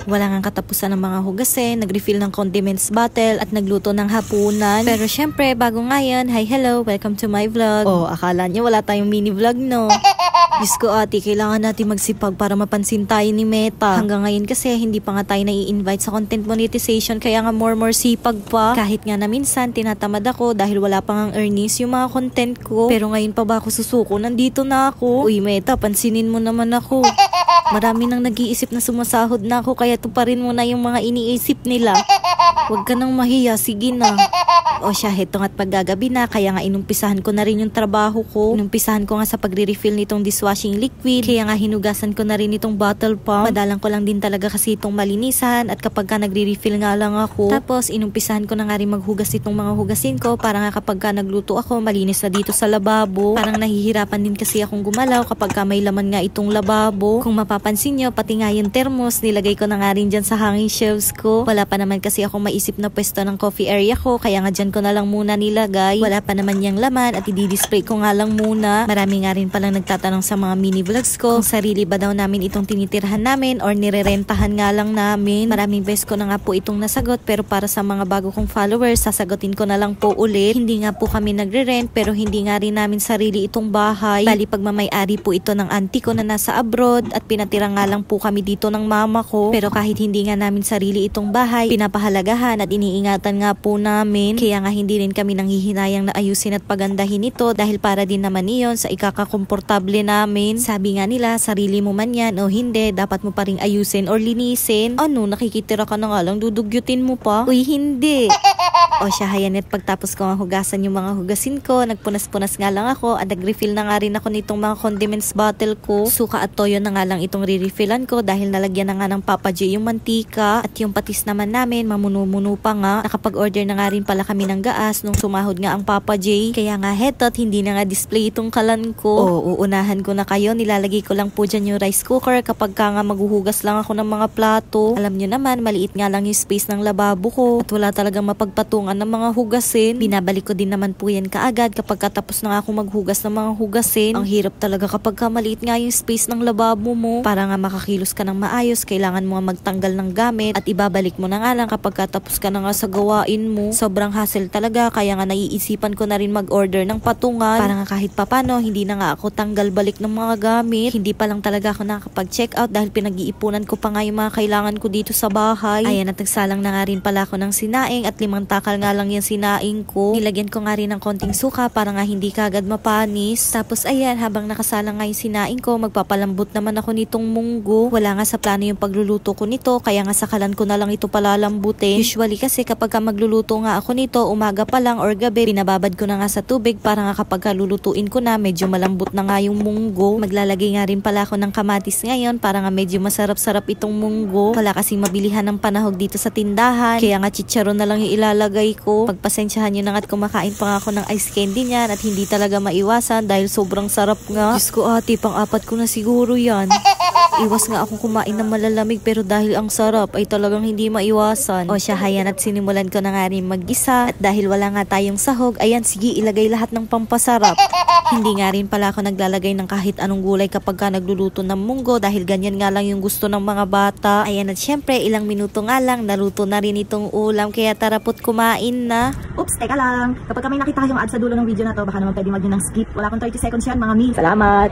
Wala nga katapusan ng mga hugasin, nag-refill ng condiments bottle at nagluto ng hapunan. Pero syempre, bago ngayon, hi, hello, welcome to my vlog. Oh, akala niyo wala tayong mini vlog, no? Diyos ko ate, kailangan natin magsipag para mapansin tayo ni Meta. Hanggang ngayon kasi hindi pa nga tayo nai-invite sa content monetization, kaya nga more sipag pa. Kahit nga na minsan tinatamad ako dahil wala pa ngang earnings yung mga content ko. Pero ngayon pa ba ako susuko? Nandito na ako. Uy Meta, pansinin mo naman ako. Marami nang nag-iisip na sumasahod na ako, kaya tuparin mo na yung mga iniisip nila. Huwag ka nang mahiya, sige na. O siya, heto nga't paggagabi na, kaya nga inumpisahan ko na rin yung trabaho ko. Inumpisahan ko nga sa pagre-refill nitong dishwashing liquid, kaya nga hinugasan ko na rin itong bottle pump. Madalang ko lang din talaga kasi itong malinisan, at kapag ka nagre-refill nga lang ako. Tapos inumpisahan ko na nga rin maghugas itong mga hugasin ko, para nga kapag ka nagluto ako, malinis na dito sa lababo. Parang nahihirapan din kasi akong gumalaw kapag ka may laman nga itong lababo. Kung mapapansin nyo, pati nga yung thermos, nilagay ko na nga rin dyan sa hanging shelves ko. Wala pa naman kasi akong maisip na pwesto ng coffee area ko, kaya nga dyan ko na lang muna nilagay. Wala pa naman yung laman at i-display ko nga lang muna. Marami nga rin palang nagtatanong sa mga mini vlogs ko kung sarili ba daw namin itong tinitirhan namin or nirerentahan nga lang namin. Maraming beses ko na nga po itong nasagot, pero para sa mga bago kong followers, sasagutin ko na lang po ulit. Hindi nga po kami nagre-rent, pero hindi nga rin namin sarili itong bahay. Bali pagmamay-ari po ito ng auntie ko na nasa abroad, at pinatira nga lang po kami dito ng mama ko. Pero kahit hindi nga namin sarili itong bahay, pinapahalagahan at iniingatan nga po namin. Kaya nga hindi rin kami nanghihinayang na ayusin at pagandahin ito, dahil para din naman iyon sa ikakakomportable namin. Sabi nga nila, sarili mo man yan o hindi, dapat mo pa rin ayusin or linisin. Ano, nakikitira ka na nga lang, dudugyutin mo pa? Uy, hindi. O siya, hayanit, pagtapos ko nga hugasan yung mga hugasin ko, nagpunas-punas nga lang ako at nag-refill na nga rin ako nitong mga condiments bottle ko. Suka at toyo na nga lang itong re-refillan ko dahil nalagyan na nga ng Papa J yung mantika, at yung patis naman namin mamuno-muno pa nga. Nakapag-order na nga rin pala kami ng gaas nung sumahod nga ang Papa J, kaya nga heto't hindi na nga display itong kalan ko. O, uunahan ko na kayo, nilalagay ko lang po dyan yung rice cooker kapag ka nga maghuhugas lang ako ng mga plato. Alam nyo naman, maliit nga lang yung space ng lababo ko at wala talagang mapagpatungan ng mga hugasin. Binabalik ko din naman po yan kaagad kapag katapos na nga ako maghugas ng mga hugasin. Ang hirap talaga kapag ka maliit nga yung space ng lababo mo. Para nga makakilos ka ng maayos, kailangan mo magtanggal ng gamit at ibabalik mo na nga lang kapag katapos ka na nga sa gawain mo. Sobrang hassle talaga, kaya nga naiisipan ko na rin mag-order ng patungan para nga kahit papano hindi na nga ako tanggal balik ng mga gamit. Hindi pa lang talaga ako nakapag-check out dahil pinag-iipunan ko pa nga yung mga kailangan ko dito sa bahay. Ayan, at nagsalang na nga rin pala ako ng sinaing at 5 takal nga lang yung sinaing ko. Nilagyan ko nga rin ng konting suka para nga hindi kagad mapanis. Tapos ayan, habang nakasalang nga yung sinaing ko, magpapalambot naman ako nitong munggo. Wala nga sa plano yung pagluluto ko nito, kaya nga sakalan ko na lang ito palalambutin. Usually kasi kapag ka magluluto nga ako nito, umaga pa lang or gabi, binababad ko na nga sa tubig para nga kapag lulutuin ko na, medyo malambot na nga yung munggo. Maglalagay nga rin pala ako ng kamatis ngayon para nga medyo masarap-sarap itong munggo. Wala kasing mabilihan ng panahog dito sa tindahan, kaya nga chicharon na lang yung ilalagay ko. Pagpasensyahan nyo na nga't kumakain pa nga ako ng ice candy niyan at hindi talaga maiwasan dahil sobrang sarap nga. Diyos ko ate, pang-4 ko na siguro yan. Iwas nga akong kumain ng malalamig, pero dahil ang sarap ay talagang hindi maiwasan. O siya, hayan, at sinimulan ko na nga rin mag-isa, at dahil wala nga tayong sahog, ayan, sige, ilagay lahat ng pampasarap. Hindi nga rin pala ako naglalagay ng kahit anong gulay kapag ka nagluluto ng munggo dahil ganyan nga lang yung gusto ng mga bata. Ayan, at syempre ilang minuto nga lang naluto na rin itong ulam, kaya tarapot kumain na. Oops, teka lang. Kapag may nakita kayong ad sa dulo ng video na to, baka naman pwede mag-skip. Wala akong 30 seconds yan, mga mi. Salamat!